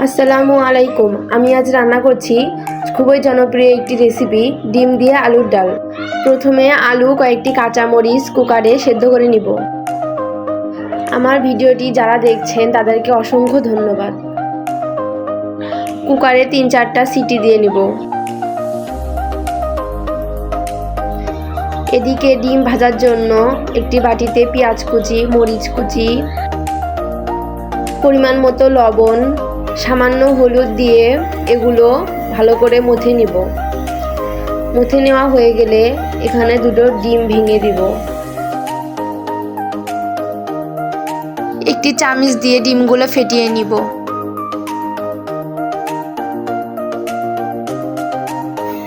আসসালামু আলাইকুম। আমি আজ রান্না করছি খুবই জনপ্রিয় একটি রেসিপি, ডিম দিয়ে আলুর ডাল। প্রথমে আলু কয়েকটি কাঁচামরিচ কুকারে সেদ্ধ করে নিব। আমার ভিডিওটি যারা দেখছেন তাদেরকে অসংখ্য ধন্যবাদ। কুকারে 3-4টা সিটি দিয়ে নিব। এদিকে ডিম ভাজার জন্য একটি বাটিতে পেঁয়াজ কুচি, মরিচ কুচি, পরিমাণ মতো লবণ, সামান্য হলুদ দিয়ে এগুলো ভালো করে মথে নিব। মথে নেওয়া হয়ে গেলে এখানে দুটো ডিম ভেঙে দিব। একটি চামচ দিয়ে ডিমগুলো ফেটিয়ে নিব।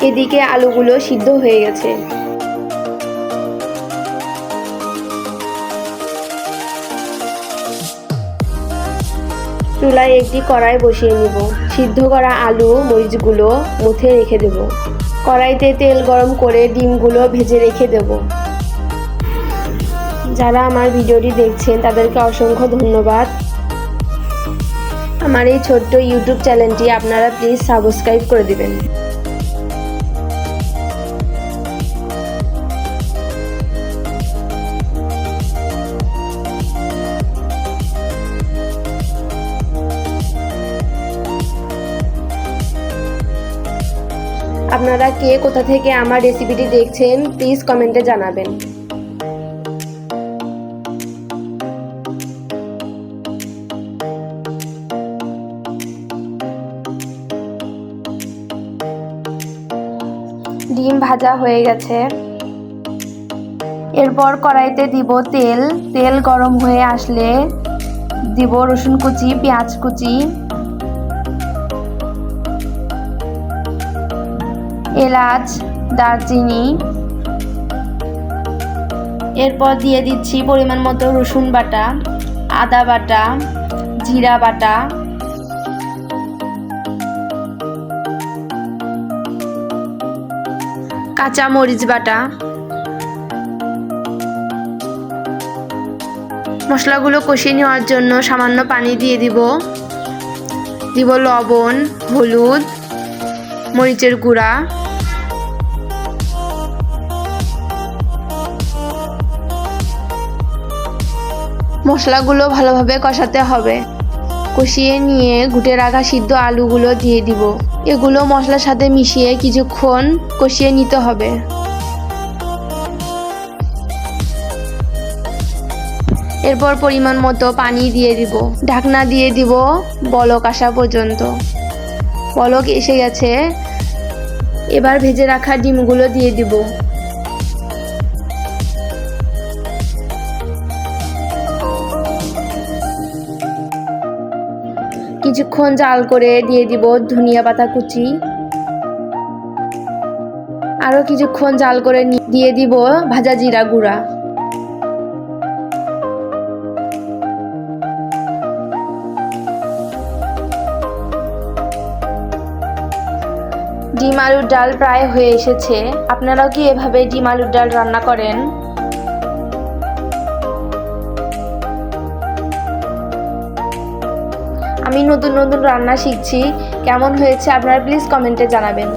এদিকে আলুগুলো সিদ্ধ হয়ে গেছে। চুলায় একটি কড়াই বসিয়ে নিব। সিদ্ধ করা আলু মরিচগুলো মুথে রেখে দেব। কড়াইতে তেল গরম করে ডিমগুলো ভেজে রেখে দেব। যারা আমার ভিডিওটি দেখছেন তাদেরকে অসংখ্য ধন্যবাদ। আমার এই ছোট্ট ইউটিউব চ্যানেলটি আপনারা প্লিজ সাবস্ক্রাইব করে দিবেন। আপনারা কে কোথা থেকে আমার রেসিপিটি দেখছেন প্লিজ কমেন্টে জানাবেন। ডিম ভাজা হয়ে গেছে। এরপর কড়াইতে দিব তেল। তেল গরম হয়ে আসলে দিব রসুন কুচি, পেঁয়াজ কুচি, এলাচ, দারচিনি। এরপর দিয়ে দিচ্ছি পরিমাণ মতো রসুন বাটা, আদা বাটা, জিরা বাটা, কাঁচা মরিচ বাটা। মশলাগুলো কষিয়ে নেওয়ার জন্য সামান্য পানি দিয়ে দিব লবণ, হলুদ, মরিচের গুঁড়া। মশলাগুলো ভালোভাবে কষাতে হবে। কষিয়ে নিয়ে ঘুটে রাখা সিদ্ধ আলুগুলো দিয়ে দিব। এগুলো মশলার সাথে মিশিয়ে কিছুক্ষণ কষিয়ে নিতে হবে। এরপর পরিমাণ মতো পানি দিয়ে দিব। ঢাকনা দিয়ে দিব বলক আসা পর্যন্ত। বলক এসে গেছে। এবার ভেজে রাখা ডিমগুলো দিয়ে দিব। কিছুক্ষণ জাল করে দিয়ে দিব ধনিয়া পাতা কুচি। আরো কিছুক্ষণ জাল করে দিয়ে দিব ভাজা জিরা গুঁড়া। ডিম আলুর ডাল প্রায় হয়ে এসেছে। আপনারাও কি এভাবে ডিম আলুর ডাল রান্না করেন? আমি নতুন নতুন রান্না শিখছি। কেমন হয়েছে আপনারা প্লিজ কমেন্টে জানাবেন।